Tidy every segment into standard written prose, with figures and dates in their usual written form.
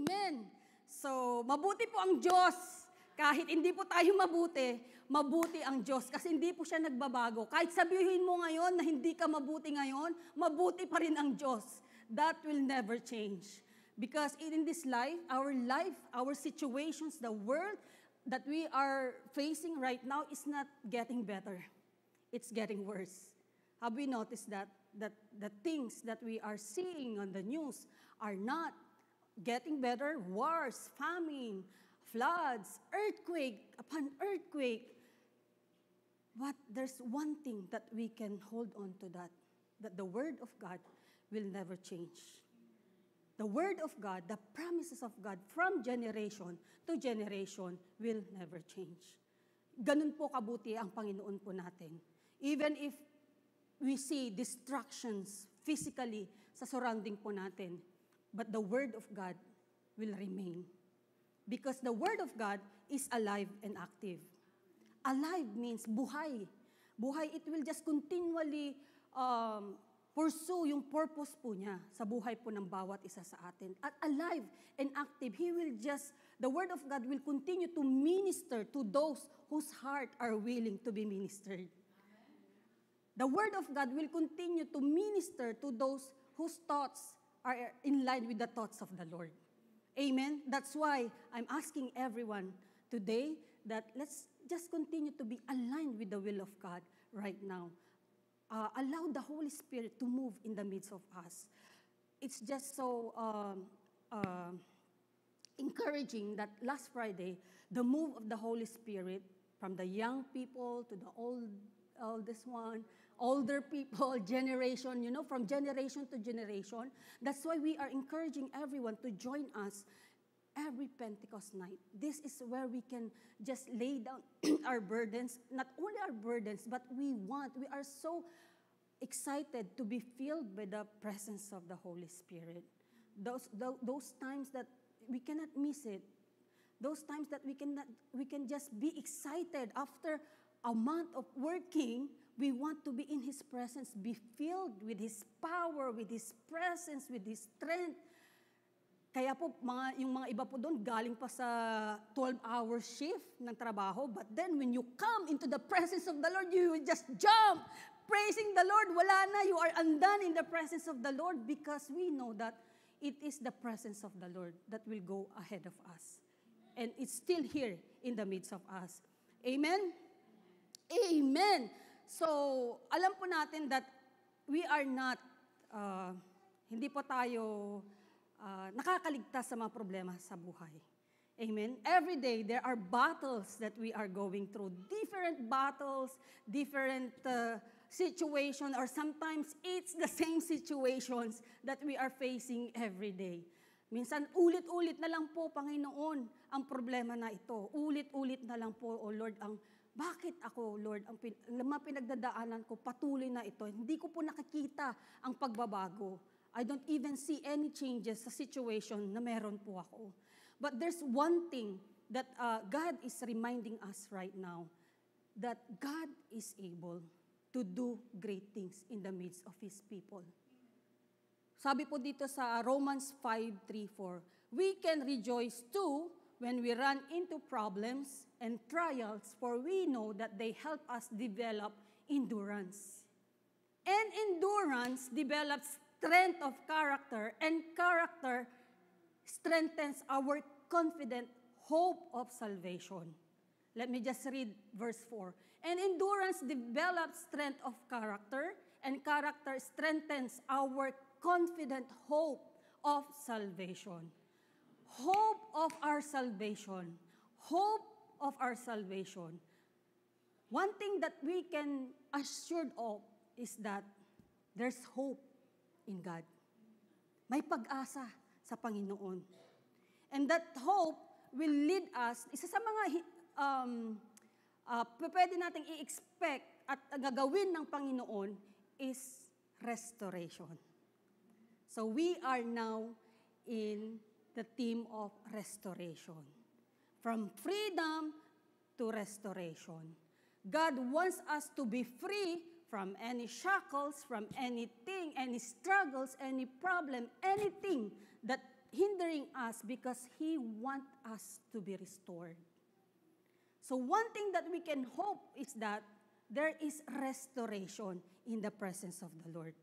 Amen. So, mabuti po ang Diyos. Kahit hindi po tayo mabuti, mabuti ang Diyos kasi hindi po siya nagbabago. Kahit sabihin mo ngayon na hindi ka mabuti ngayon, mabuti pa rin ang Diyos. That will never change. Because in this life, our situations, the world that we are facing right now is not getting better. It's getting worse. Have we noticed that the things that we are seeing on the news are not getting better? Wars, famine, floods, earthquake upon earthquake. But there's one thing that we can hold on to that the Word of God will never change. The Word of God, the promises of God from generation to generation will never change. Ganun po kabuti ang Panginoon po natin. Even if we see distractions physically sa surrounding po natin, but the Word of God will remain. Because the Word of God is alive and active. Alive means buhay. Buhay, it will just continually pursue yung purpose po niya sa buhay po ng bawat isa sa atin. At alive and active, the Word of God will continue to minister to those whose heart are willing to be ministered. The Word of God will continue to minister to those whose thoughts are in line with the thoughts of the Lord. Amen? That's why I'm asking everyone today that let's just continue to be aligned with the will of God right now. Allow the Holy Spirit to move in the midst of us. It's just so encouraging that last Friday, the move of the Holy Spirit from the young people to the oldest one, older people, generation, from generation to generation. That's why we are encouraging everyone to join us every Pentecost night. This is where we can just lay down our burdens, not only our burdens, but we are so excited to be filled by the presence of the Holy Spirit. Those times that we cannot miss it. Those times that we can just be excited after a month of working. We want to be in His presence, be filled with His power, with His presence, with His strength. Kaya po, yung mga iba po doon, galing pa sa 12-hour shift ng trabaho. But then, when you come into the presence of the Lord, you will just jump, praising the Lord. Wala na, you are undone in the presence of the Lord because we know that it is the presence of the Lord that will go ahead of us. And it's still here in the midst of us. Amen? Amen! So, alam po natin that we are not, hindi po tayo nakakaligtas sa mga problema sa buhay. Amen? Every day, there are battles that we are going through. Different battles, different situations, or sometimes it's the same situations that we are facing every day. Minsan, ulit-ulit na lang po, Panginoon, ang problema na ito. Ulit-ulit na lang po, O Lord, bakit ako, Lord, ang mga pinagdadaanan ko, patuloy na ito. Hindi ko po nakikita ang pagbabago. I don't even see any changes sa situation na meron po ako. But there's one thing that God is reminding us right now, that God is able to do great things in the midst of His people. Sabi po dito sa Romans 5:3-4, we can rejoice too when we run into problems and trials, for we know that they help us develop endurance. And endurance develops strength of character, and character strengthens our confident hope of salvation. Let me just read verse 4. And endurance develops strength of character, and character strengthens our confident hope of salvation. Hope of our salvation. Hope of our salvation. One thing that we can assured of is that there's hope in God. May pag-asa sa Panginoon. And that hope will lead us, isa sa mga pwede nating i-expect at gagawin ng Panginoon is restoration. So we are now in the theme of restoration. From freedom to restoration. God wants us to be free from any shackles, from anything, any struggles, any problem, anything that hindering us because He wants us to be restored. So one thing that we can hope is that there is restoration in the presence of the Lord.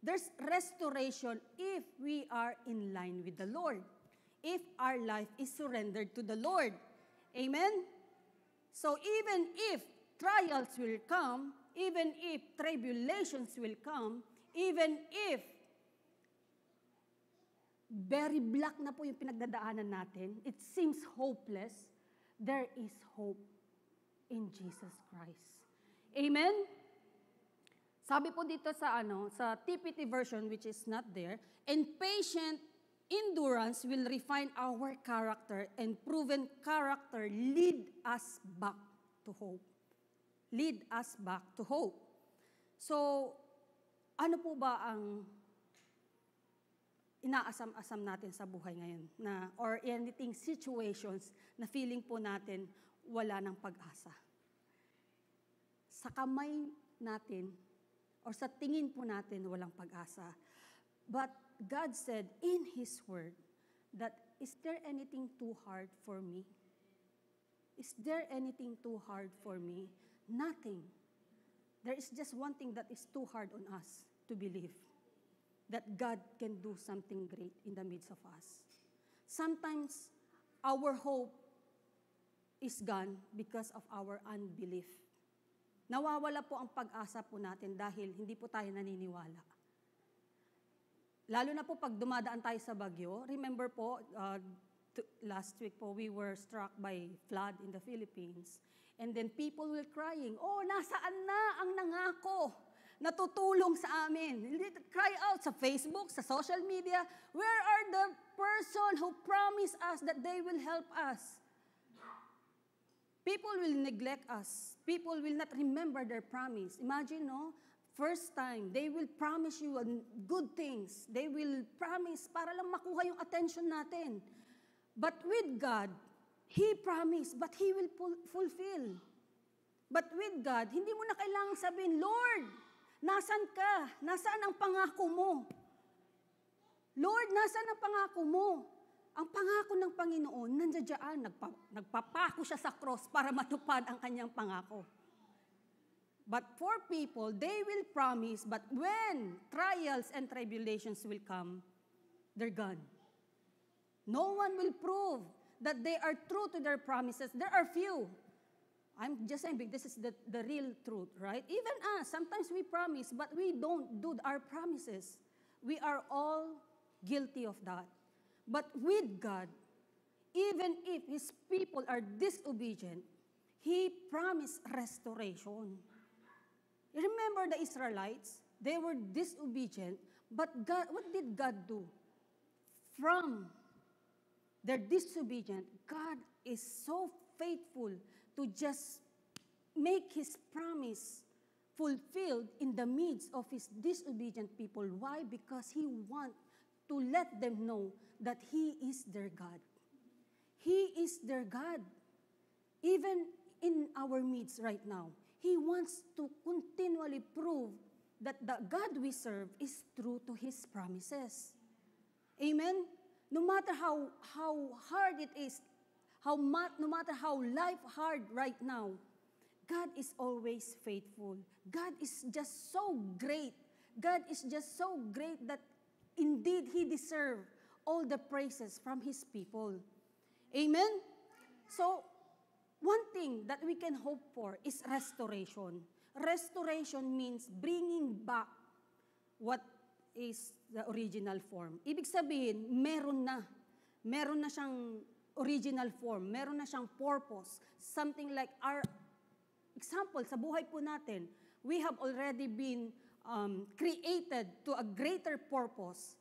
There's restoration if we are in line with the Lord, if our life is surrendered to the Lord. Amen? So even if trials will come, even if tribulations will come, even if very black na po yung pinagdadaanan natin, it seems hopeless, there is hope in Jesus Christ. Amen? Sabi po dito sa sa TPT version, which is not there, and patient endurance will refine our character, and proven character lead us back to hope. Lead us back to hope. So, ano po ba ang inaasam-asam natin sa buhay ngayon? Or anything situations na feeling po natin wala ng pag-asa. Sa kamay natin, or sa tingin po natin walang pag-asa. But God said in His Word that, is there anything too hard for me? Is there anything too hard for me? Nothing. There is just one thing that is too hard on us to believe, that God can do something great in the midst of us. Sometimes our hope is gone because of our unbelief. Nawawala po ang pag-asa po natin dahil hindi po tayo naniniwala. Lalo na po pag dumadaan tayo sa bagyo. Remember po, last week po, we were struck by flood in the Philippines. And then people were crying, oh, nasaan na ang nangako na tutulong sa amin? Cry out sa Facebook, sa social media, where are the person who promised us that they will help us? People will neglect us. People will not remember their promise. Imagine, no? First time, they will promise you good things. They will promise para lang makuha yung attention natin. But with God, He promised, but He will fulfill. But with God, hindi mo na kailangang sabihin, Lord, nasan ka? Nasaan ang pangako mo? Lord, nasaan ang pangako mo? Ang pangako ng Panginoon, nandiyan, nagpapako siya sa cross para matupad ang kanyang pangako. But for people, they will promise, but when trials and tribulations will come, they're gone. No one will prove that they are true to their promises. There are few. I'm just saying, this is the real truth, right? Even us, sometimes we promise, but we don't do our promises. We are all guilty of that. But with God, even if His people are disobedient, He promised restoration. Remember the Israelites? They were disobedient, but God, what did God do? From their disobedience, God is so faithful to just make His promise fulfilled in the midst of His disobedient people. Why? Because He wants to let them know that He is their God. He is their God. Even in our midst right now, He wants to continually prove that the God we serve is true to His promises. Amen? No matter how hard it is, no matter how life hard right now, God is always faithful. God is just so great. God is just so great that indeed He deserves all the praises from His people. Amen? So, one thing that we can hope for is restoration. Restoration means bringing back what is the original form. Ibig sabihin, meron na siyang original form, meron na siyang purpose. Something like our example, sa buhay po natin, we have already been created to a greater purpose,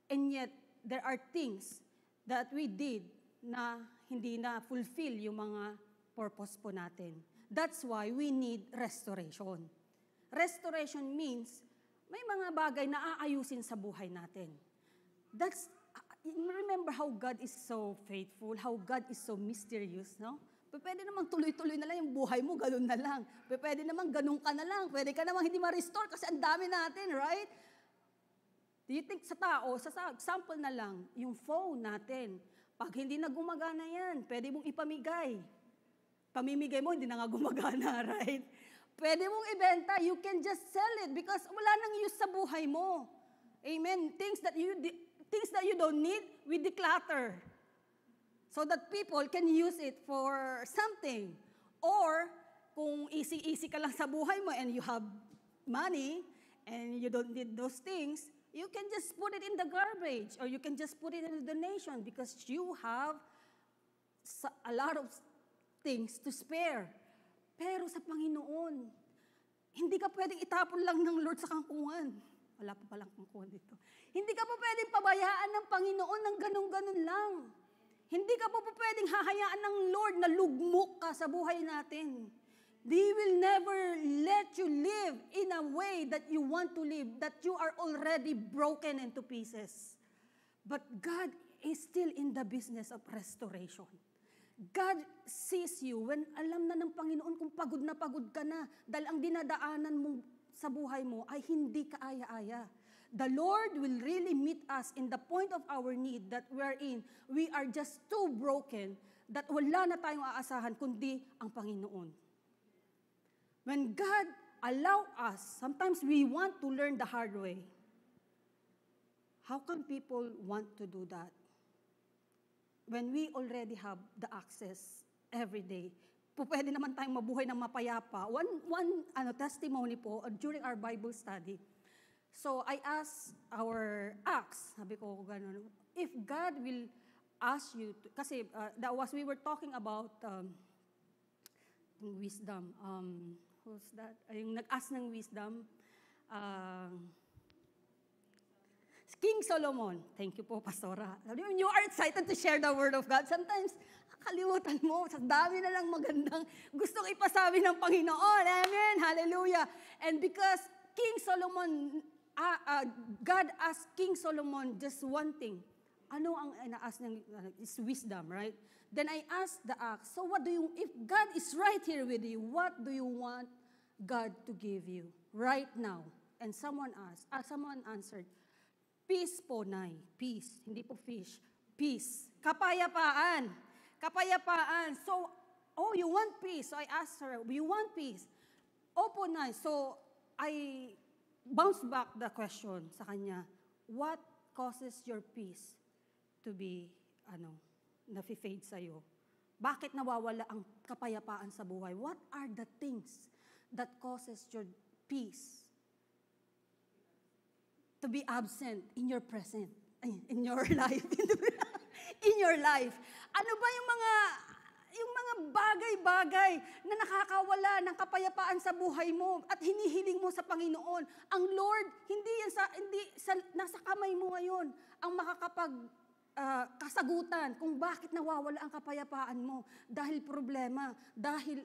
and yet there are things that we did na hindi na fulfill yung mga purpose po natin. That's why we need restoration. Restoration means may mga bagay na aayusin sa buhay natin. Remember how God is so faithful, how God is so mysterious, no? Pwede namang tuloy-tuloy na lang yung buhay mo, ganun na lang. Pwede namang ganun ka na lang. Pwede ka namang hindi ma-restore kasi ang dami natin, right? Do you think sa tao, sa example na lang, yung phone natin, pag hindi na gumagana yan, pwede mong ipamigay. Pamimigay mo, hindi na nga gumagana, right? Pwede mong ibenta, you can just sell it because wala nang use sa buhay mo. Amen? Things that you don't need, we declutter. So that people can use it for something. Or, kung easy-easy ka lang sa buhay mo and you have money and you don't need those things, you can just put it in the garbage or you can just put it in the donation because you have a lot of things to spare. Pero sa Panginoon, hindi ka pwedeng itapon lang ng Lord sa kangkungan. Wala pa palang kangkungan dito. Hindi ka pa pwedeng pabayaan ng Panginoon ng ganun-ganun lang. Hindi ka pa pwedeng hahayaan ng Lord na lugmok ka sa buhay natin. He will never let you live in a way that you want to live, that you are already broken into pieces. But God is still in the business of restoration. God sees you when alam na ng Panginoon kung pagod na pagod ka na dahil ang dinadaanan mo sa buhay mo ay hindi kaaya-aya. The Lord will really meet us in the point of our need that we're in. We are just too broken that wala na tayong aasahan kundi ang Panginoon. When God allow us, sometimes we want to learn the hard way. How can people want to do that? When we already have the access every day, pwede naman tayong mabuhay ng mapayapa. One testimony po during our Bible study. So I asked sabi ko gano'n, if God will ask you, kasi we were talking about wisdom. Who's that? Yung nag-ask ng wisdom. King Solomon. Thank you po, Pastora. You are excited to share the Word of God. Sometimes, kalimutan mo, sa dami na lang magandang gustong ipasabi ng Panginoon. Amen. Hallelujah. And because King Solomon, God asked King Solomon just one thing. Ano ang ina-ask ng is wisdom, right? Then I asked the axe, so if God is right here with you, what do you want God to give you right now? And someone answered, peace po, Nay. Peace. Hindi po fish. Peace. Kapayapaan. Kapayapaan. So, you want peace? So I asked her, you want peace? Opo, Nay. So, I bounced back the question sa kanya. What causes your peace to be, nafe-fade sa'yo? Bakit nawawala ang kapayapaan sa buhay? What are the things that causes your peace to be absent in your present, in your life, in your life? Ano ba yung mga bagay-bagay na nakakawala ng kapayapaan sa buhay mo at hinihiling mo sa Panginoon? Ang Lord, nasa kamay mo ngayon ang kasagutan kung bakit nawawala ang kapayapaan mo. Dahil problema, dahil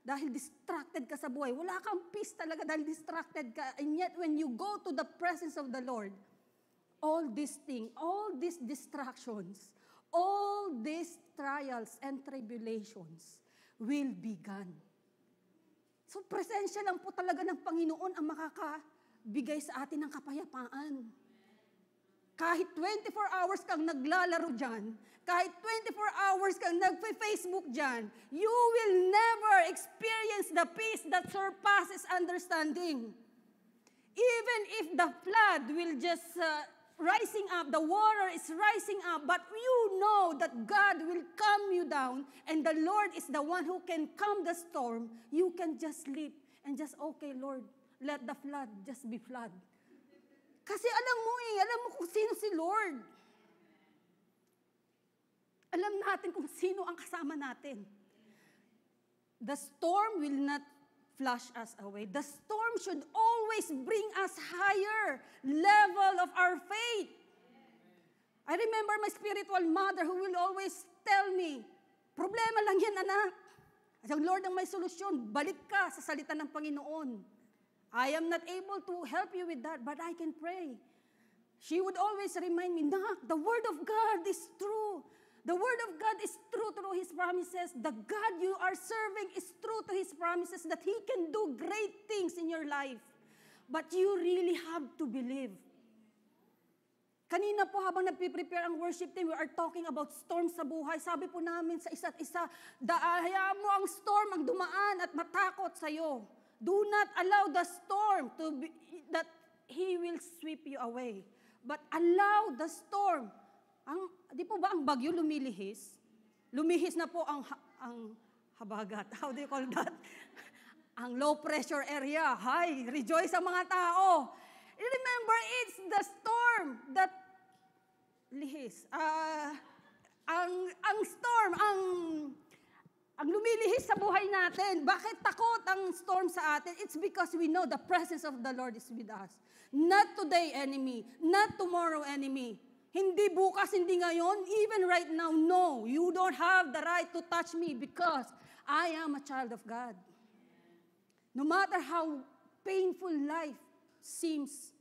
dahil distracted ka sa buhay. Wala kang peace talaga dahil distracted ka. And yet, when you go to the presence of the Lord, all these things, all these distractions, all these trials and tribulations will be gone. So, presensya lang po talaga ng Panginoon ang makakabigay sa atin ng kapayapaan. Kahit 24 hours kang naglalaro dyan, kahit 24 hours kang nagpe-Facebook dyan, you will never experience the peace that surpasses understanding. Even if the flood will just rising up, the water is rising up, but you know that God will calm you down and the Lord is the one who can calm the storm, you can just sleep and just, okay, Lord, let the flood just be flood. Kasi alam mo kung sino si Lord. Alam natin kung sino ang kasama natin. The storm will not flush us away. The storm should always bring us higher level of our faith. I remember my spiritual mother who will always tell me, problema lang yan, anak. Ang Lord ang may solusyon. Balik ka sa salita ng Panginoon. I am not able to help you with that, but I can pray. She would always remind me, Nak, the Word of God is true. The Word of God is true to His promises. The God you are serving is true to His promises that He can do great things in your life. But you really have to believe. Kanina po habang nagpe-prepare ang worship team, we are talking about storms sa buhay. Sabi po namin sa isa't isa, hayaan mo ang storm ang dumaan at matakot sa'yo. Do not allow the storm that He will sweep you away. But allow the storm. Di po ba ang bagyo lumilihis? Lumihis na po ang habagat. How do you call that? Ang low pressure area. Hi, rejoice ang mga tao. Remember, it's the storm that lihis. Ang storm, ang lumilihis sa buhay natin. Bakit takot ang storm sa atin? It's because we know the presence of the Lord is with us. Not today, enemy. Not tomorrow, enemy. Hindi bukas, hindi ngayon. Even right now, no. You don't have the right to touch me because I am a child of God. No matter how painful life seems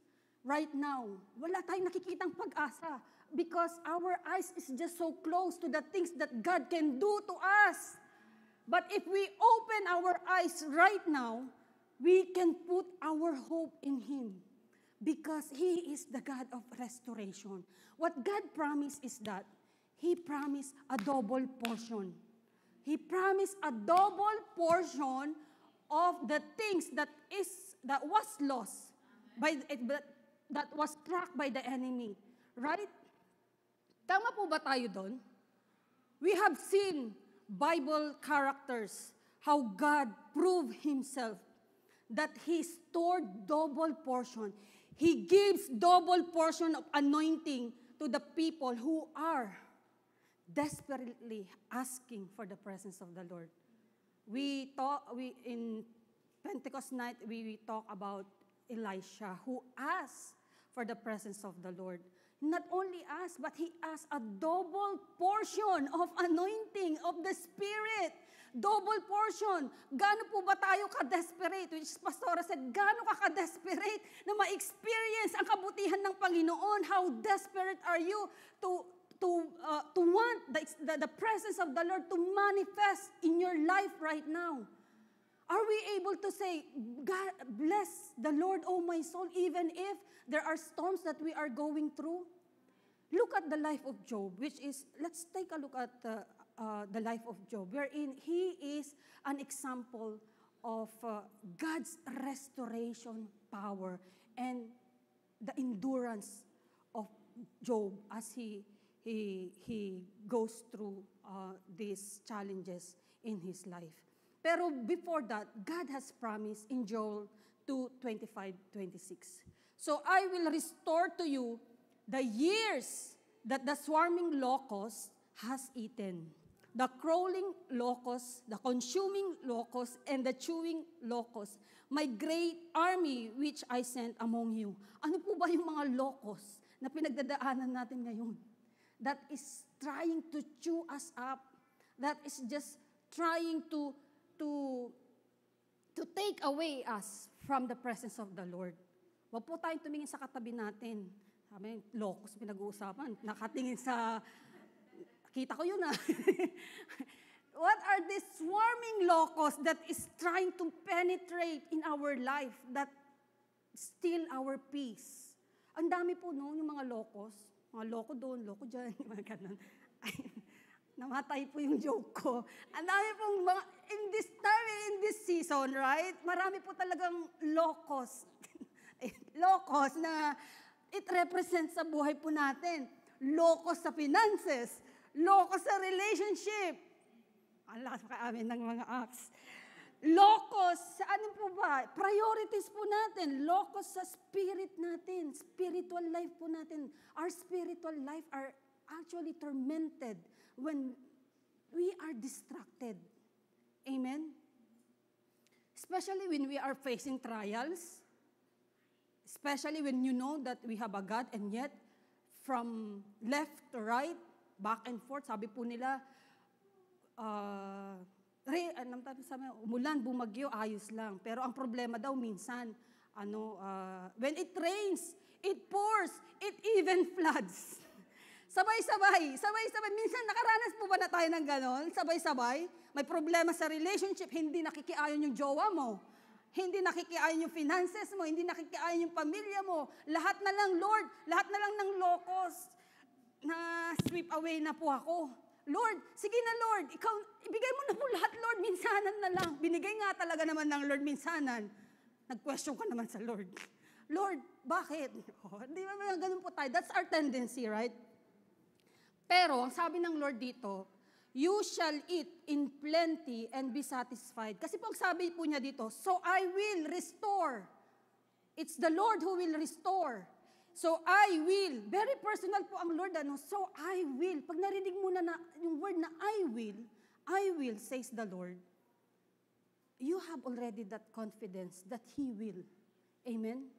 right now, wala tayong nakikitang pag-asa because our eyes is just so close to the things that God can do to us. But if we open our eyes right now, we can put our hope in Him because He is the God of restoration. What God promised is that He promised a double portion. He promised a double portion of the things that was lost that was struck by the enemy. Right? Tama po ba tayo doon? We have seen Bible characters, how God proved Himself, that He stored double portion. He gives double portion of anointing to the people who are desperately asking for the presence of the Lord. In Pentecost night, we talk about Elisha, who asked for the presence of the Lord. Not only asked, but he asked a double portion of anointing of the Spirit. Double portion. Gaano po ba tayo ka-desperate? Which Pastora said, gaano ka ka-desperate na ma-experience ang kabutihan ng Panginoon? How desperate are you to want the presence of the Lord to manifest in your life right now? Are we able to say, God, bless the Lord, oh my soul, even if there are storms that we are going through? Look at the life of Job, let's take a look at the life of Job, wherein he is an example of God's restoration power and the endurance of Job as he goes through these challenges in his life. Pero before that, God has promised in Joel 2:25-26. So I will restore to you the years that the swarming locust has eaten, the crawling locust, the consuming locust, and the chewing locust, my great army which I sent among you. Ano po ba yung mga locust na pinagdadaanan natin ngayon? That is trying to chew us up. That is just trying to take away us from the presence of the Lord. Huwag po tayong tumingin sa katabi natin. Sabi, locust pinag-uusapan. Nakatingin sa, kita ko yun What are these swarming locusts that is trying to penetrate in our life, that steal our peace? Ang dami po no, yung mga locust. Mga loko doon, loko dyan, mga ganun. Namatay po yung joke ko. Ang dami pong mga, in this time, in this season, right? Marami po talagang locos. Locos na it represents sa buhay po natin. Locos sa finances. Locos sa relationship. Ang lakas pa amin ng mga acts. Locos sa ano po ba? Priorities po natin. Locos sa spirit natin. Spiritual life po natin. Our spiritual life are actually tormented when we are distracted. Amen? Especially when we are facing trials. Especially when you know that we have a God and yet from left to right, back and forth, sabi po nila, umulan, bumagyo, ayos lang. Pero ang problema daw minsan, when it rains, it pours, it even floods. Sabay-sabay. Minsan nakaranas po ba na tayo ng ganon? Sabay-sabay. May problema sa relationship, hindi nakikiayon yung jowa mo. Hindi nakikiayon yung finances mo, hindi nakikiayon yung pamilya mo. Lahat na lang, Lord, lahat na lang ng locos na sweep away na po ako. Lord, sige na Lord, ikaw, ibigay mo na po lahat Lord, minsanan na lang. Binigay nga talaga naman ng Lord minsanan. Nag-question ka naman sa Lord. Lord, bakit? Oh, di ba ganun po tayo? That's our tendency, right? Pero, ang sabi ng Lord dito, you shall eat in plenty and be satisfied. Kasi po ang sabi po niya dito, so I will restore. It's the Lord who will restore. So I will. Very personal po ang Lord. So I will. Pag narinig mo na yung word na I will, says the Lord, you have already that confidence that He will. Amen?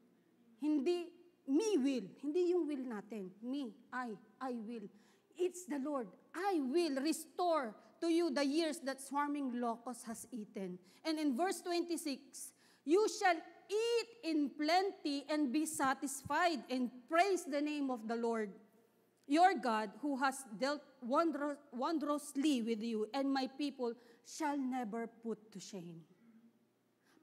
Hindi, me will. Hindi yung will natin. Me, I will. It's the Lord. I will restore to you the years that swarming locust has eaten. And in verse 26, you shall eat in plenty and be satisfied and praise the name of the Lord, your God, who has dealt wondrously with you, and my people shall never put to shame.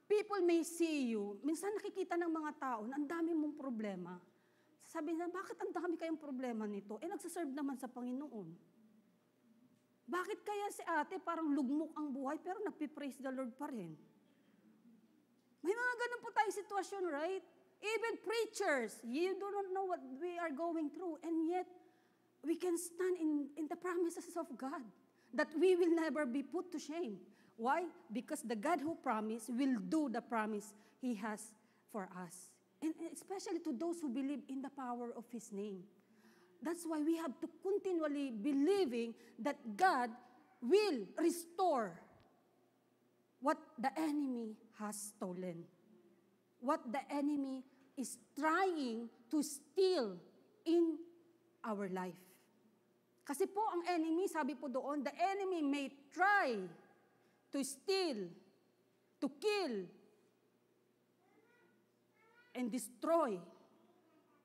People may see you, minsan nakikita ng mga tao na ang dami mong problema. Sabi na, bakit ang dami kayong problema nito? Nagsaserve naman sa Panginoon. Bakit kaya si ate parang lugmok ang buhay pero nagpipraise the Lord pa rin? May mga ganun po tayong sitwasyon, right? Even preachers, you do not know what we are going through, and yet we can stand in the promises of God that we will never be put to shame. Why? Because the God who promised will do the promise He has for us. And especially to those who believe in the power of His name. That's why we have to continually believing that God will restore what the enemy has stolen. What the enemy is trying to steal in our life. Kasi po ang enemy, sabi po doon, the enemy may try to steal, to kill, and destroy.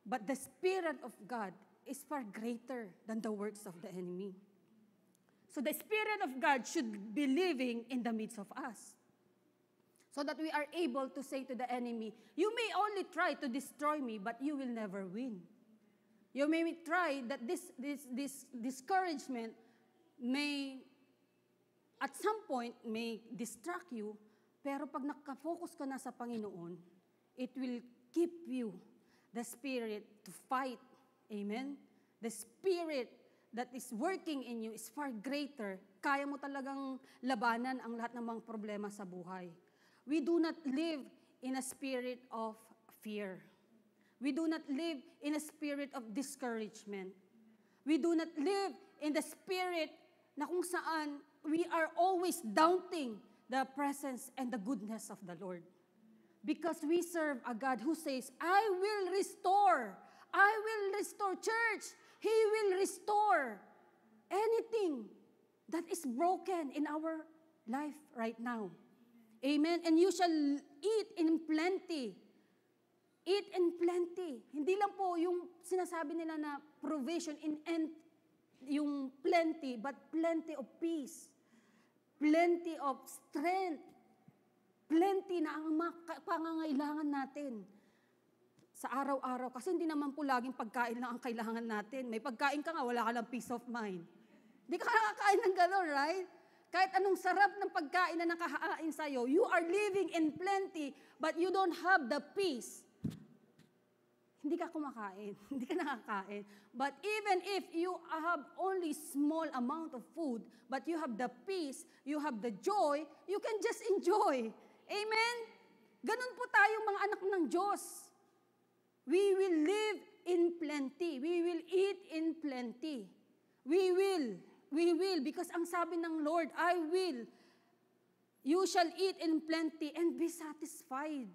But the Spirit of God is far greater than the works of the enemy. So the Spirit of God should be living in the midst of us. So that we are able to say to the enemy, you may only try to destroy me, but you will never win. You may try that this discouragement may, at some point, may distract you, pero pag nakafocus ka na sa Panginoon, it will keep you the spirit to fight. Amen? The spirit that is working in you is far greater. Kaya mo talagang labanan ang lahat ng mga problema sa buhay. We do not live in a spirit of fear. We do not live in a spirit of discouragement. We do not live in the spirit na kung saan we are always doubting the presence and the goodness of the Lord. Because we serve a God who says, I will restore. I will restore. Church, He will restore anything that is broken in our life right now. Amen? And you shall eat in plenty. Eat in plenty. Hindi lang po yung sinasabi nila na provision in yung plenty, but plenty of peace. Plenty of strength. Plenty na ang pangangailangan natin sa araw-araw. Kasi hindi naman po laging pagkain lang ang kailangan natin. May pagkain ka nga, wala ka ng peace of mind. Hindi ka nakakain ng gano'n, right? Kahit anong sarap ng pagkain na nakakain sa'yo, you are living in plenty, but you don't have the peace. Hindi ka kumakain, hindi ka nakakain. But even if you have only small amount of food, but you have the peace, you have the joy, you can just enjoy. Amen? Ganun po tayong mga anak ng Diyos. We will live in plenty. We will eat in plenty. We will, because ang sabi ng Lord, I will. You shall eat in plenty and be satisfied.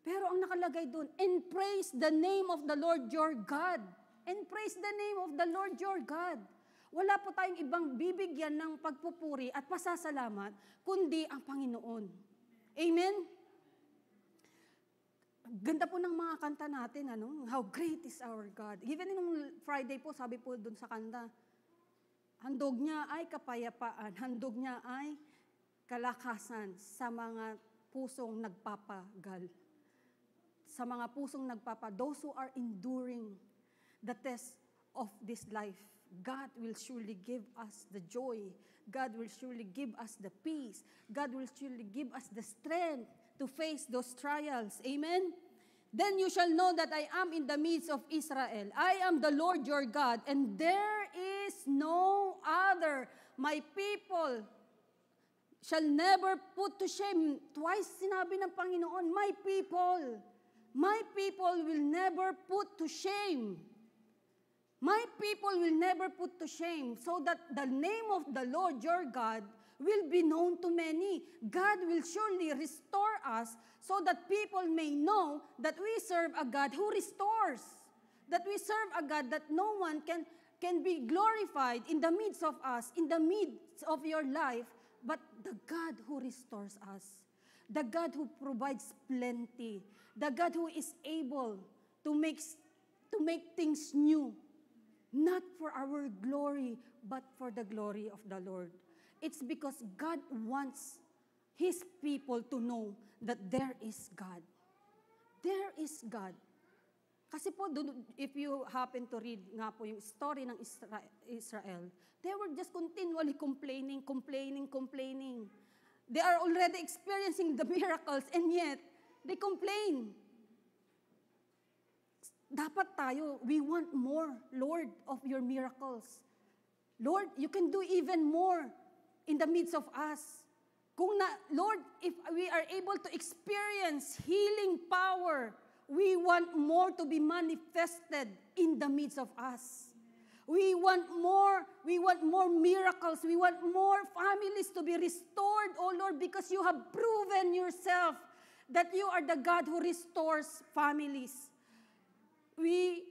Pero ang nakalagay doon, and praise the name of the Lord your God. And praise the name of the Lord your God. Wala po tayong ibang bibigyan ng pagpupuri at pasasalamat, kundi ang Panginoon. Amen? Ganda po ng mga kanta natin, ano? How great is our God. Even nung Friday po, sabi po doon sa kanta, handog niya ay kapayapaan, handog niya ay kalakasan sa mga pusong nagpapagal. Sa mga pusong those who are enduring the test of this life, God will surely give us the joy. God will surely give us the peace. God will surely give us the strength to face those trials. Amen? Then you shall know that I am in the midst of Israel. I am the Lord your God, and there is no other. My people shall never put to shame. Twice sinabi ng Panginoon, my people will never put to shame. My people will never put to shame, so that the name of the Lord your God will be known to many. God will surely restore us, so that people may know that we serve a God who restores. That we serve a God that no one can be glorified in the midst of us, in the midst of your life, but the God who restores us. The God who provides plenty. The God who is able to make things new. Not for our glory, but for the glory of the Lord. It's because God wants His people to know that there is God. There is God. Kasi po, if you happen to read nga po yung story ng Israel, they were just continually complaining. They are already experiencing the miracles, and yet, they complain. Dapat tayo, we want more, Lord, of your miracles. Lord, you can do even more in the midst of us. Lord, if we are able to experience healing power, we want more to be manifested in the midst of us. We want more miracles. We want more families to be restored, oh Lord, because you have proven yourself that you are the God who restores families. We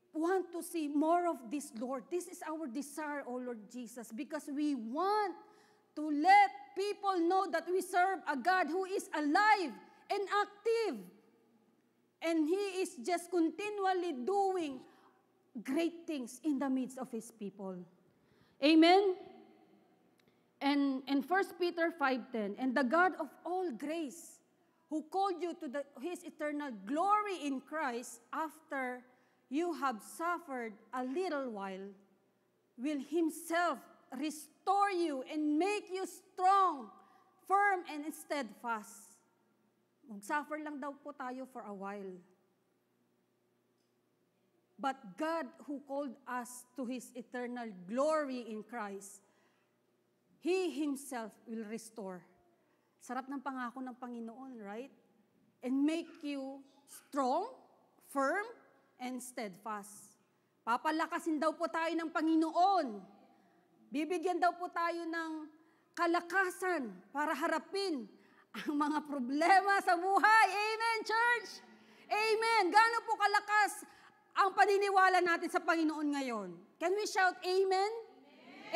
want to see more of this, Lord. This is our desire, O Lord Jesus, because we want to let people know that we serve a God who is alive and active. And He is just continually doing great things in the midst of His people. Amen? And 1 Peter 5:10, and the God of all grace, who called you to His eternal glory in Christ after you have suffered a little while, will Himself restore you and make you strong, firm, and steadfast. Mag-suffer lang daw po tayo for a while. But God who called us to His eternal glory in Christ, He Himself will restore. Sarap ng pangako ng Panginoon, right? And make you strong, firm, and steadfast. Papalakasin daw po tayo ng Panginoon. Bibigyan daw po tayo ng kalakasan para harapin ang mga problema sa buhay. Amen, church? Amen. Gaano po kalakas ang paniniwala natin sa Panginoon ngayon? Can we shout amen?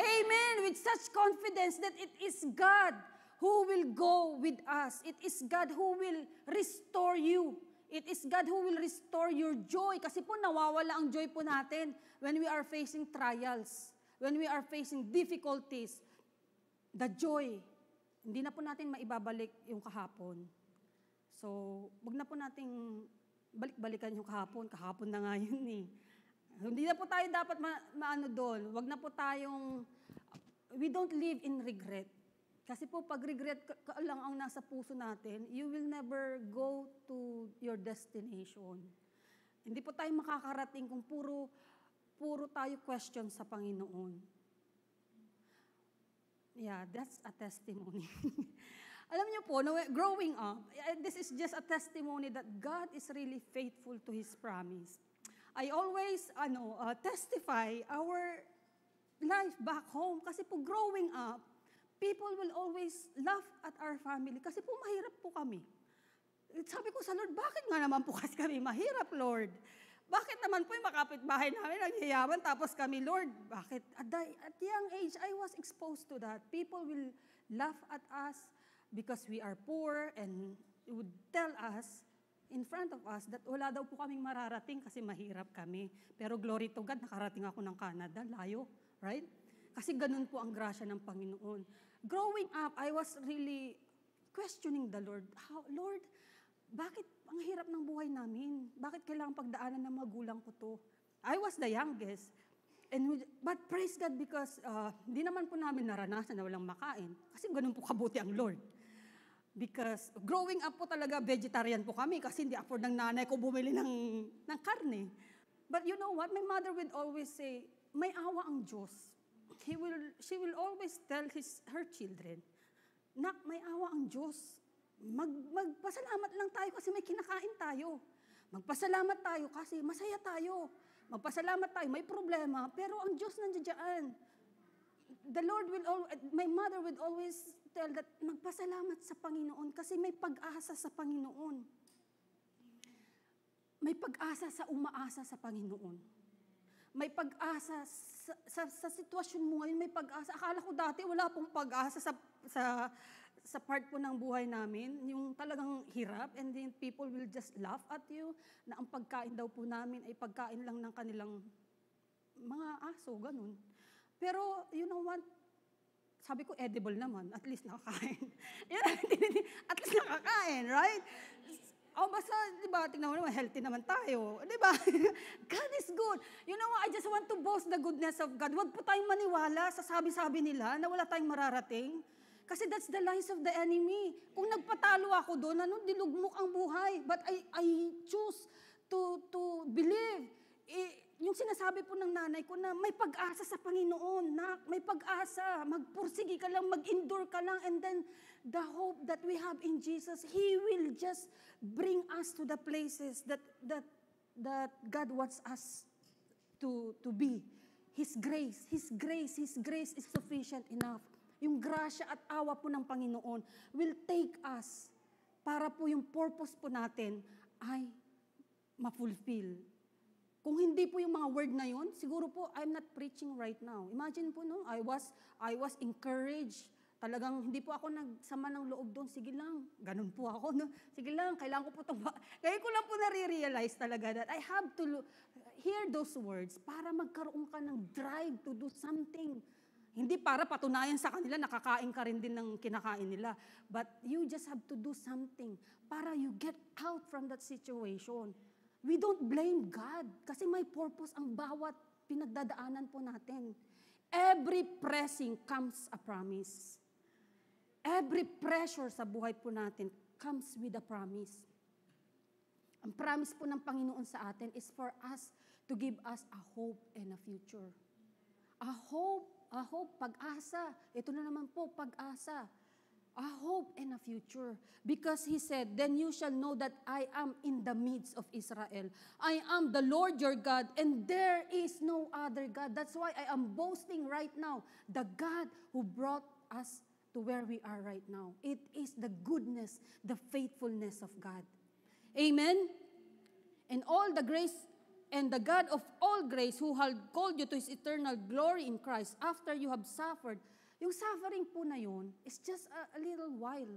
Amen. Amen. With such confidence that it is God who will go with us. It is God who will restore you. It is God who will restore your joy. Kasi po nawawala ang joy po natin when we are facing trials, when we are facing difficulties. The joy, hindi na po natin maibabalik yung kahapon. So, wag na po nating balik-balikan yung kahapon. Kahapon na nga yun eh. Hindi na po tayo dapat maano doon. Wag na po tayong, we don't live in regret. Kasi po, pag regret ka lang ang nasa puso natin, you will never go to your destination. Hindi po tayo makakarating kung puro tayo question sa Panginoon. Yeah, that's a testimony. Alam niyo po, growing up, this is just a testimony that God is really faithful to His promise. I always testify our life back home kasi po growing up, people will always laugh at our family kasi po mahirap po kami. Sabi ko sa Lord, bakit nga naman po kasi kami mahirap, Lord? Bakit naman po yung makapitbahay namin nagyayaman tapos kami, Lord, bakit? At young age, I was exposed to that. People will laugh at us because we are poor and would tell us in front of us that wala daw po kaming mararating kasi mahirap kami. Pero glory to God, nakarating ako ng Canada, layo, right? Kasi ganun po ang grasya ng Panginoon. Growing up, I was really questioning the Lord. Lord, bakit ang hirap ng buhay namin? Bakit kailangan pagdaanan ng magulang ko to? I was the youngest. But praise God because hindi naman po namin naranasan na walang makain. Kasi ganun po kabuti ang Lord. Because growing up po talaga, vegetarian po kami kasi hindi afford ng nanay ko bumili ng karne. But you know what? My mother would always say, may awa ang Diyos. She will always tell her children, Nak, may awa ang Diyos. Magpasalamat lang tayo kasi may kinakain tayo. Magpasalamat tayo kasi masaya tayo. Magpasalamat tayo, may problema, pero ang Diyos nandiyan. My mother would always tell that magpasalamat sa Panginoon kasi may pag-asa sa Panginoon. May pag-asa sa umaasa sa Panginoon. May pag-asa sa sitwasyon mo ngayon, may pag-asa. Akala ko dati wala pong pag-asa sa part po ng buhay namin, yung talagang hirap, and then people will just laugh at you, na ang pagkain daw po namin ay pagkain lang ng kanilang mga aso, ganun. Pero, you know what? Sabi ko, edible naman. At least nakakain. At least nakakain, right? Basta, di ba, tingnan mo naman, healthy naman tayo. Di ba? God is good. You know what? I just want to boast the goodness of God. Huwag po tayong maniwala sa sabi-sabi nila na wala tayong mararating. Kasi that's the lies of the enemy. Kung nagpatalo ako doon, dilugmok ang buhay. But I choose to believe. Yung sinasabi po ng nanay ko na may pag-asa sa Panginoon, na may pag-asa, magpursige ka lang, mag-endure ka lang, and then the hope that we have in Jesus, He will just bring us to the places that God wants us to be. His grace is sufficient enough. Yung grasya at awa po ng Panginoon will take us para po yung purpose po natin ay ma-fulfill. Kung hindi po yung mga word na yun, siguro po, I'm not preaching right now. Imagine po, no? I was encouraged. Talagang hindi po ako nagsama ng loob doon. Sige lang, ganun po ako. No? Sige lang, kailangan ko po ito. Kaya ko lang po nare-realize talaga that I have to hear those words para magkaroon ka ng drive to do something. Hindi para patunayan sa kanila, nakakain ka rin din ng kinakain nila. But you just have to do something para you get out from that situation. We don't blame God kasi may purpose ang bawat pinagdadaanan po natin. Every pressing comes a promise. Every pressure sa buhay po natin comes with a promise. Ang promise po ng Panginoon sa atin is for us to give us a hope and a future. A hope, pag-asa. Ito na naman po, pag-asa. A hope and a future. Because He said, then you shall know that I am in the midst of Israel. I am the Lord your God, and there is no other God. That's why I am boasting right now, the God who brought us to where we are right now. It is the goodness, the faithfulness of God. Amen? And all the grace and the God of all grace who had called you to His eternal glory in Christ after you have suffered. Yung suffering po na yun is just a little while.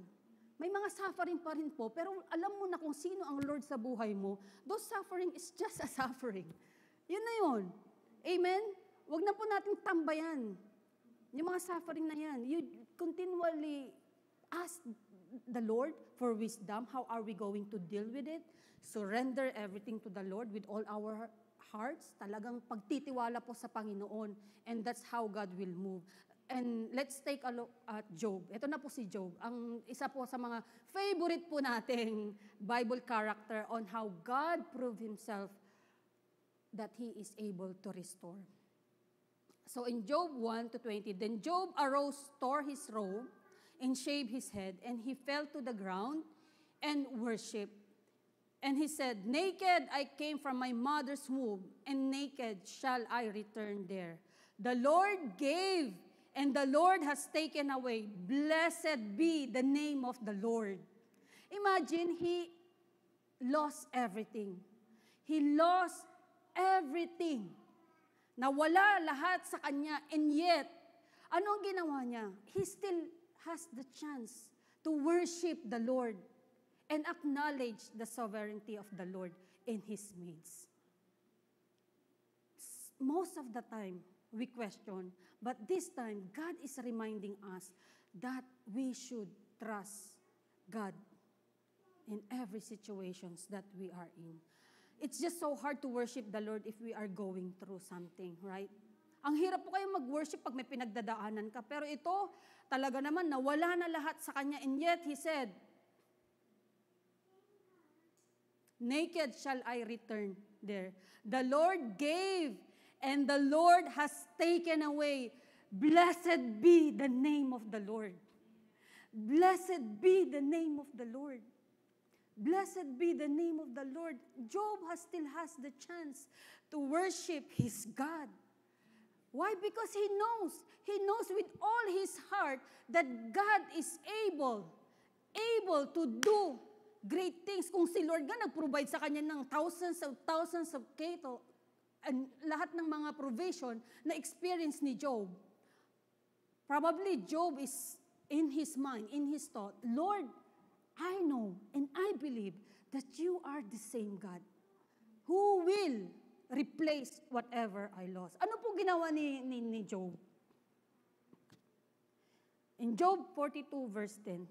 May mga suffering pa rin po, pero alam mo na kung sino ang Lord sa buhay mo, those suffering is just a suffering. Yun na yun. Amen? Huwag na po natin tambayan. Yung mga suffering na yan, you continually ask the Lord for wisdom. How are we going to deal with it? Surrender everything to the Lord with all our hearts. Talagang pagtitiwala po sa Panginoon. And that's how God will move. And let's take a look at Job. Ito na po si Job. Ang isa po sa mga favorite po nating Bible character on how God proved Himself that He is able to restore. So in Job 1-20, then Job arose, tore his robe, and shaved his head, and he fell to the ground and worshipped. And he said, naked I came from my mother's womb, and naked shall I return there. The Lord gave, and the Lord has taken away. Blessed be the name of the Lord. Imagine, he lost everything. He lost everything. Nawala lahat sa kanya, and yet, ano ang ginawa niya? He still has the chance to worship the Lord and acknowledge the sovereignty of the Lord in His midst. Most of the time, we question, but this time, God is reminding us that we should trust God in every situations that we are in. It's just so hard to worship the Lord if we are going through something, right? Ang hirap po kayo mag-worship pag may pinagdadaanan ka. Pero ito, talaga naman, nawala na lahat sa Kanya. And yet, He said, naked shall I return there. The Lord gave, and the Lord has taken away. Blessed be the name of the Lord. Blessed be the name of the Lord. Blessed be the name of the Lord. Job still has the chance to worship his God. Why? Because he knows with all his heart that God is able to do great things. Kung si Lord nga nag-provide sa kanya ng thousands of cattle, and lahat ng mga provision na experience ni Job, probably Job is in his mind, in his thought, Lord, I know and I believe that you are the same God who will replace whatever I lost. Ano po ginawa ni Job? In Job 42 verse 10,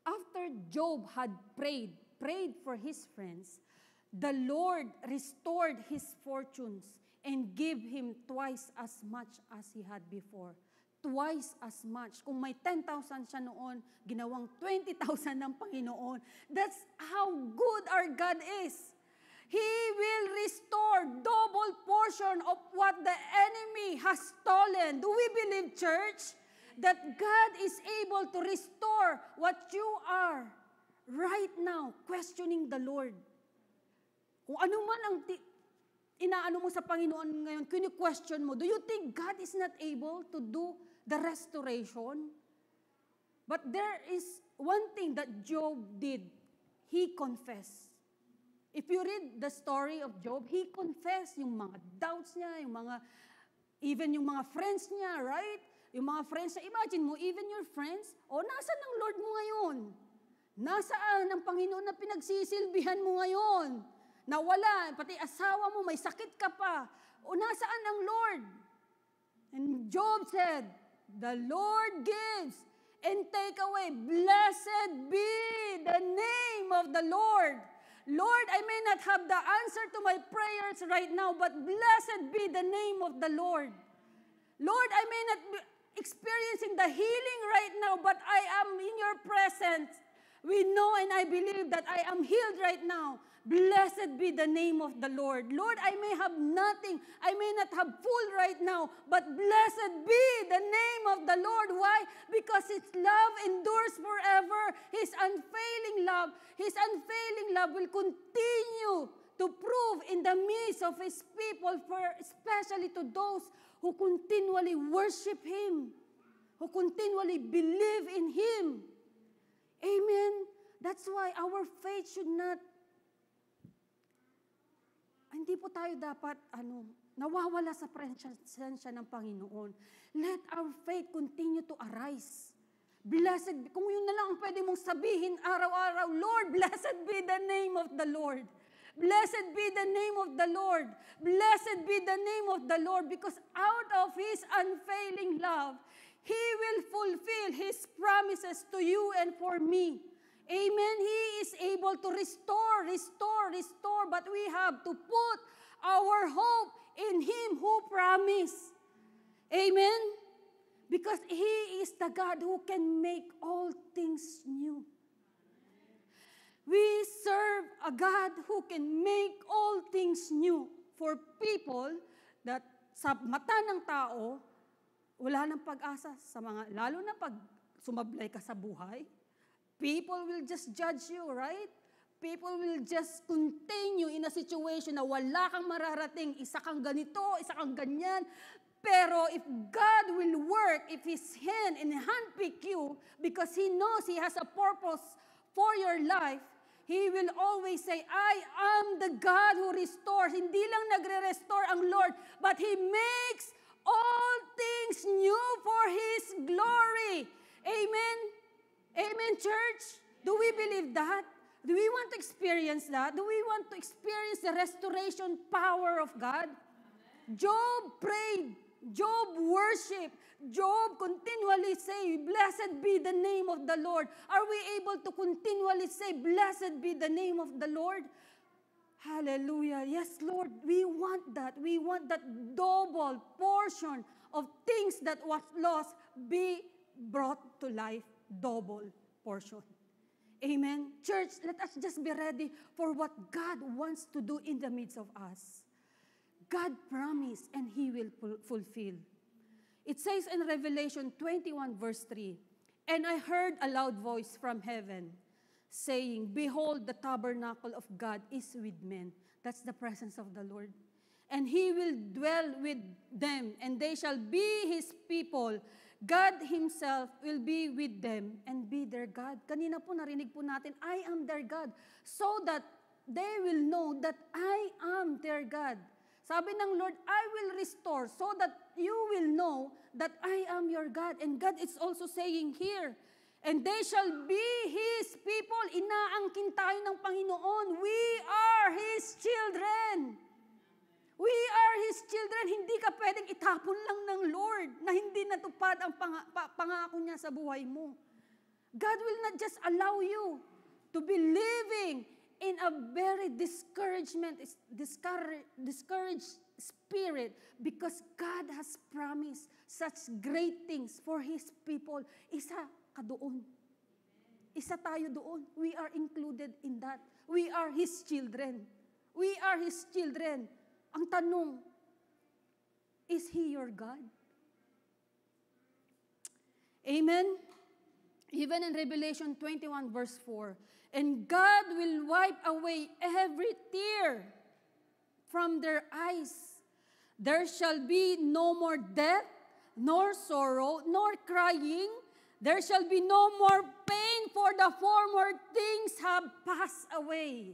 after Job had prayed for his friends, the Lord restored his fortunes and gave him twice as much as he had before. Twice as much. Kung may 10,000 siya noon, ginawang 20,000 ng Panginoon. That's how good our God is. He will restore double portion of what the enemy has stolen. Do we believe, church, that God is able to restore what you are right now questioning the Lord? Kung ano man ang inaano mo sa Panginoon ngayon, kini-question mo, do you think God is not able to do the restoration? But there is one thing that Job did. He confessed. If you read the story of Job, he confessed yung mga doubts niya, even yung mga friends niya, right? Yung mga friends niya, imagine mo, even your friends, nasaan ang Lord mo ngayon? Nasaan ang Panginoon na pinagsisilbihan mo ngayon? Nawala, pati asawa mo, may sakit ka pa. Nasaan ang Lord? And Job said, the Lord gives and take away. Blessed be the name of the Lord. Lord, I may not have the answer to my prayers right now, but blessed be the name of the Lord. Lord, I may not be experiencing the healing right now, but I am in your presence. We know and I believe that I am healed right now. Blessed be the name of the Lord. Lord, I may have nothing. I may not have food right now, but blessed be the name of the Lord. Why? Because His love endures forever. His unfailing love will continue to prove in the midst of His people, especially to those who continually worship Him, who continually believe in Him. Amen? That's why our faith should not, hindi po tayo dapat, nawawala sa presensya ng Panginoon. Let our faith continue to arise. Blessed, kung yun na lang ang pwede mong sabihin araw-araw, Lord, blessed be the name of the Lord. Blessed be the name of the Lord. Blessed be the name of the Lord, because out of His unfailing love, He will fulfill His promises to you and for me. Amen. He is able to restore, but we have to put our hope in Him who promised. Amen. Because He is the God who can make all things new. We serve a God who can make all things new for people that sa mata ng tao, wala nang pag-asa sa mga, lalo na pag sumablay ka sa buhay. People will just judge you, right? People will just continue in a situation na wala kang mararating, isa kang ganito, isa kang ganyan. Pero if God will work, if His hand and handpick you, because He knows He has a purpose for your life, He will always say, I am the God who restores. Hindi lang nagre-restore ang Lord, but He makes all things new for His glory. Amen? Amen, church? Do we believe that? Do we want to experience that? Do we want to experience the restoration power of God? Job prayed Job worship. Job continually say, blessed be the name of the Lord. Are we able to continually say, blessed be the name of the Lord? Hallelujah. Yes, Lord, we want that. We want that double portion of things that was lost be brought to life. Double portion. Amen. Church, let us just be ready for what God wants to do in the midst of us. God promised and He will fulfill. It says in Revelation 21 verse 3, and I heard a loud voice from heaven saying, behold, the tabernacle of God is with men. That's the presence of the Lord. And He will dwell with them, and they shall be His people. God Himself will be with them and be their God. Kanina po narinig po natin, I am their God. So that they will know that I am their God. Sabi ng Lord, I will restore so that you will know that I am your God. And God is also saying here, and they shall be His people. Inaangkin tayo ng Panginoon. We are His children. We are His children. Hindi ka pwedeng itapon lang ng Lord na hindi natupad ang pangako niya sa buhay mo. God will not just allow you to be living in a very discouraged spirit because God has promised such great things for His people. Isa ka doon. Isa tayo doon. We are included in that. We are His children. We are His children. Ang tanong, is He your God? Amen? Even in Revelation 21 verse 4, and God will wipe away every tear from their eyes. There shall be no more death, nor sorrow, nor crying. There shall be no more pain, for the former things have passed away.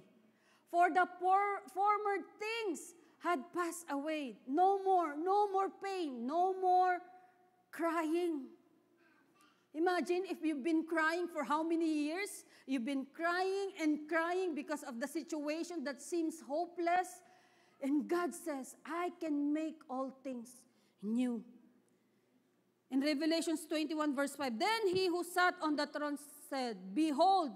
For the former things had passed away. No more pain, no more crying. Imagine if you've been crying for how many years? You've been crying and crying because of the situation that seems hopeless. And God says, I can make all things new. In Revelation 21 verse 5, then He who sat on the throne said, behold,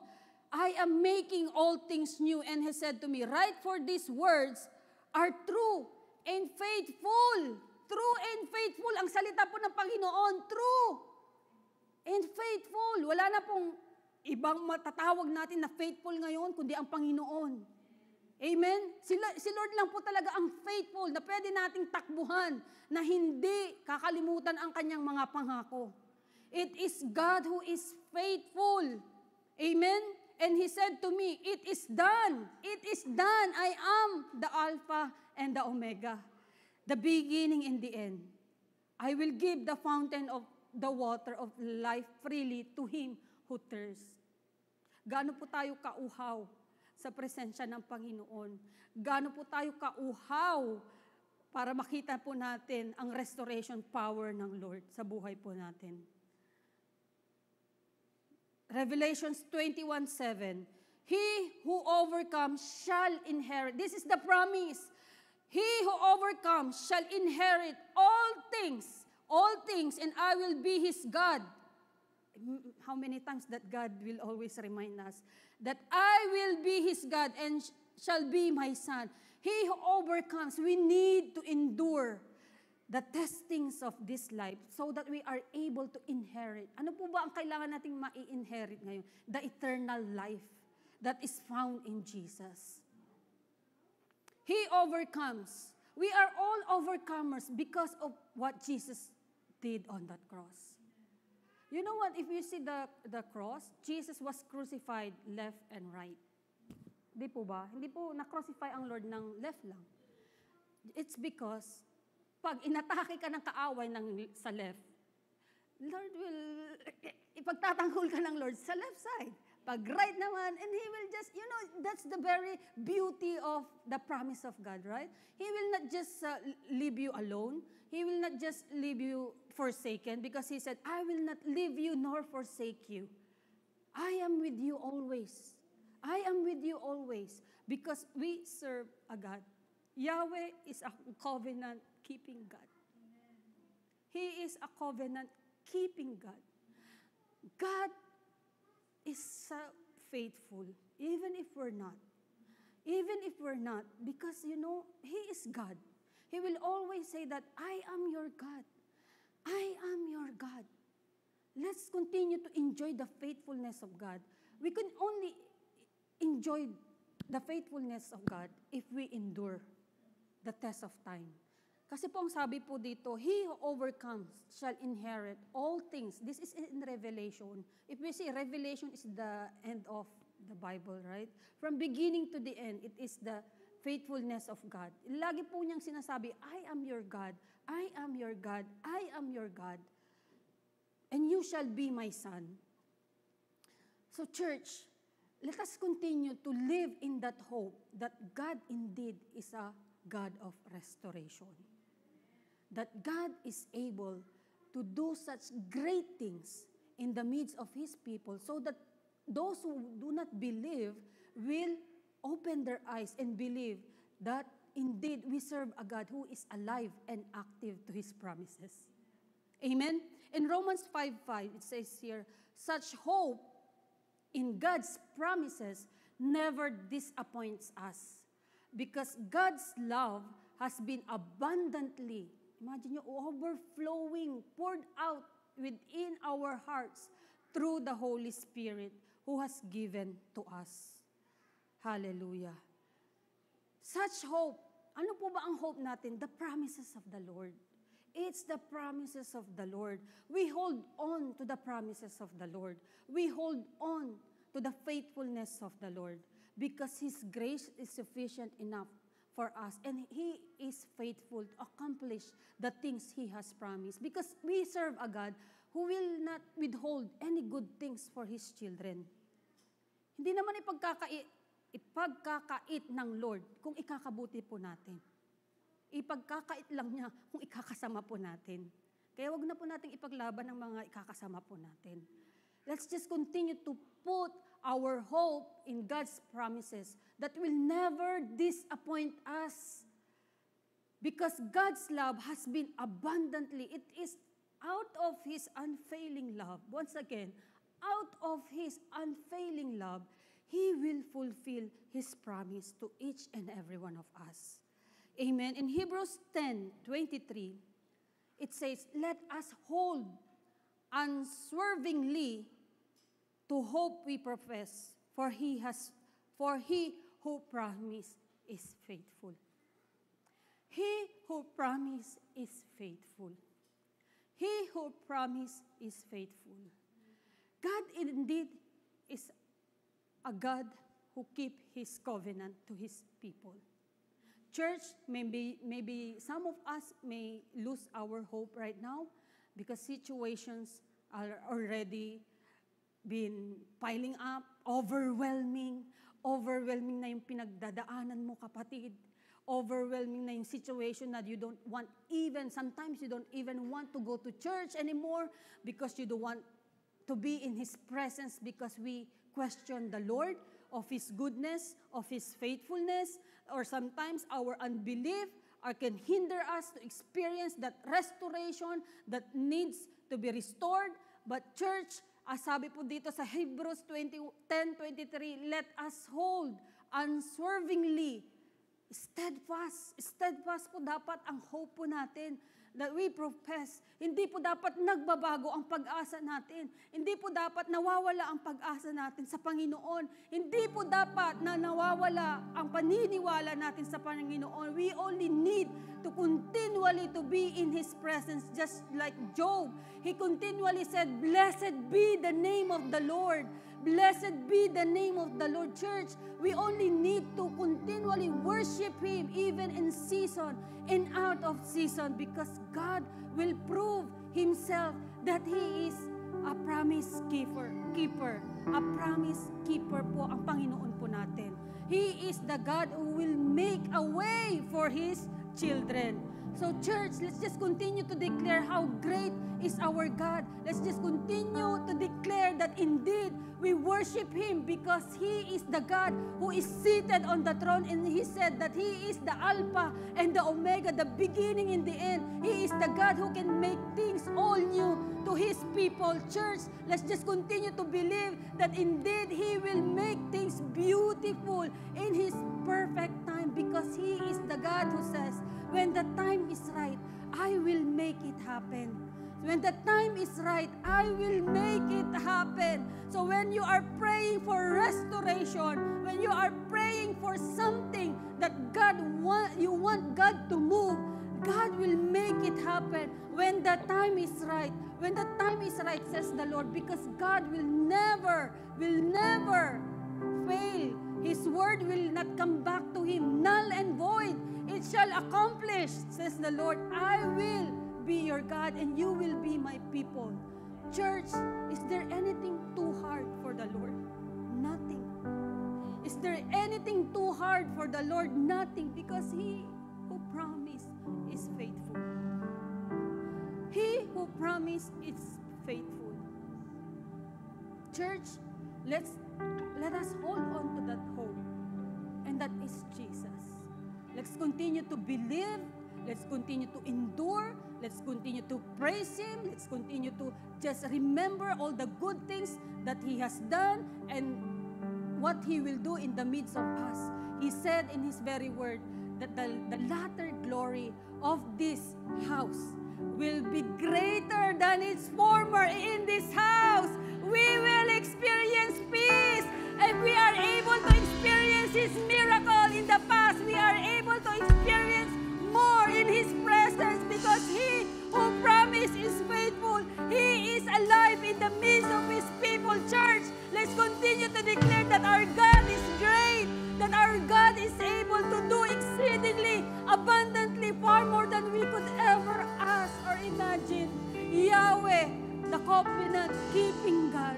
I am making all things new. And He said to me, write, for these words are true and faithful. True and faithful. Ang salita po ng Panginoon, true and faithful. Wala na pong ibang matatawag natin na faithful ngayon, kundi ang Panginoon. Amen? Si Lord lang po talaga ang faithful na pwede nating takbuhan na hindi kakalimutan ang kanyang mga pangako. It is God who is faithful. Amen? And He said to me, it is done. It is done. I am the Alpha and the Omega, the beginning and the end. I will give the fountain of the water of life freely to him who thirsts. Gaano po tayo kauhaw sa presensya ng Panginoon? Gaano po tayo kauhaw para makita po natin ang restoration power ng Lord sa buhay po natin? Revelations 21:7. He who overcomes shall inherit. This is the promise. He who overcomes shall inherit all things, and I will be his God. How many times that God will always remind us that I will be his God and shall be my son. He who overcomes, we need to endure the testings of this life so that we are able to inherit. Ano po ba ang kailangan nating mai-inherit ngayon? The eternal life that is found in Jesus. He overcomes. We are all overcomers because of what Jesus did on that cross. You know what? If you see the cross, Jesus was crucified left and right. Hindi po ba? Hindi po na-crucify ang Lord ng left lang. It's because pag inatake ka ng kaaway sa left, Lord will, ipagtatanggol ka ng Lord sa left side. Pag right naman, and He will just, that's the very beauty of the promise of God, right? He will not just leave you alone. He will not just leave you forsaken because He said, I will not leave you nor forsake you. I am with you always. I am with you always because we serve a God. Yahweh is a covenant-keeping God. He is a covenant-keeping God. God is so faithful, even if we're not. Even if we're not, because, He is God. He will always say that, I am your God. I am your God. Let's continue to enjoy the faithfulness of God. We can only enjoy the faithfulness of God if we endure the test of time. Kasi po ang sabi po dito, he who overcomes shall inherit all things. This is in Revelation. If we see, Revelation is the end of the Bible, right? From beginning to the end, it is the faithfulness of God. Lagi po niyang sinasabi, I am your God, I am your God, I am your God, and you shall be my son. So church, let us continue to live in that hope that God indeed is a God of restoration. That God is able to do such great things in the midst of His people so that those who do not believe will open their eyes and believe that indeed we serve a God who is alive and active to His promises. Amen? In Romans 5:5, it says here, such hope in God's promises never disappoints us because God's love has been abundantly, imagine nyo, overflowing, poured out within our hearts through the Holy Spirit who has given to us. Hallelujah. Such hope. Ano po ba ang hope natin? The promises of the Lord. It's the promises of the Lord. We hold on to the promises of the Lord. We hold on to the faithfulness of the Lord because His grace is sufficient enough for us, and He is faithful to accomplish the things He has promised because we serve a God who will not withhold any good things for His children. Hindi naman ipagkakait ng Lord kung ikakabuti po natin. Ipagkakait lang niya kung ikakasama po natin. Kaya wag na po natin ipaglaban ng mga ikakasama po natin. Let's just continue to put our hope in God's promises that will never disappoint us. Because God's love has been abundantly, it is out of His unfailing love. Once again, out of His unfailing love, He will fulfill His promise to each and every one of us. Amen. In Hebrews 10:23, it says, let us hold unswervingly to hope we profess, for He who promised is faithful. He who promised is faithful. He who promised is faithful. God indeed is a God who keeps His covenant to His people. Church, maybe some of us may lose our hope right now because situations are already been piling up, overwhelming na yung pinagdadaanan mo, kapatid. Overwhelming na yung situation that you don't want even, sometimes you don't even want to go to church anymore because you don't want to be in His presence because we question the Lord of His goodness, of His faithfulness, or sometimes our unbelief can hinder us to experience that restoration that needs to be restored. But church, sabi po dito sa Hebrews 10:23, let us hold unswervingly, steadfast po dapat ang hope po natin that we profess. Hindi po dapat nagbabago ang pag-asa natin. Hindi po dapat nawawala ang pag-asa natin sa Panginoon. Hindi po dapat na nawawala ang paniniwala natin sa Panginoon. We only need to continually to be in His presence, just like Job. He continually said, blessed be the name of the Lord. Blessed be the name of the Lord. Church, we only need to continually worship Him even in season and out of season because God will prove Himself that He is a promise keeper. A promise keeper po ang Panginoon po natin. He is the God who will make a way for His children. So church, let's just continue to declare how great is our God. Let's just continue to declare that indeed we worship Him because He is the God who is seated on the throne. And He said that He is the Alpha and the Omega, the beginning and the end. He is the God who can make things all new to His people. Church, let's just continue to believe that indeed He will make things beautiful in His perfect time because He is the God who says, when the time is right, I will make it happen. When the time is right, I will make it happen. So when you are praying for restoration, when you are praying for something that you want God to move, God will make it happen when the time is right. When the time is right, says the Lord, because God will never fail. His word will not come back to Him null and void. It shall accomplish, says the Lord. I will be your God and you will be my people. Church, is there anything too hard for the Lord? Nothing. Is there anything too hard for the Lord? Nothing, because He who promised is faithful. He who promised is faithful. Church, let us hold on to that hope, and that is Jesus. Let's continue to believe. Let's continue to endure. Let's continue to praise Him. Let's continue to just remember all the good things that He has done and what He will do in the midst of us. He said in His very word that the latter glory of this house will be greater than its former. In this house, we will experience peace. If we are able to experience His miracle in the past, we are able to experience more in His presence because He who promised is faithful. He is alive in the midst of His people. Church, let's continue to declare that our God is great, that our God is able to do exceedingly, abundantly, far more than we could ever ask or imagine. Yahweh, the covenant-keeping God.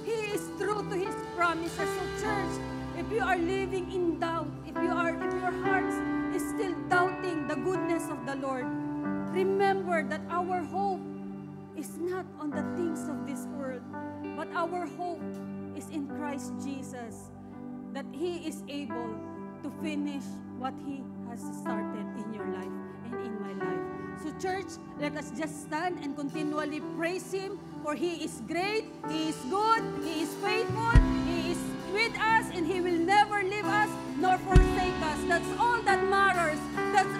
He is true to His promises. So church, if you are living in doubt, if your heart is still doubting the goodness of the Lord, remember that our hope is not on the things of this world, but our hope is in Christ Jesus, that He is able to finish what He has started in your life and in my life. So church, let us just stand and continually praise Him, for He is great, He is good, He is faithful, He is with us, and He will never leave us nor forsake us. That's all that matters. That's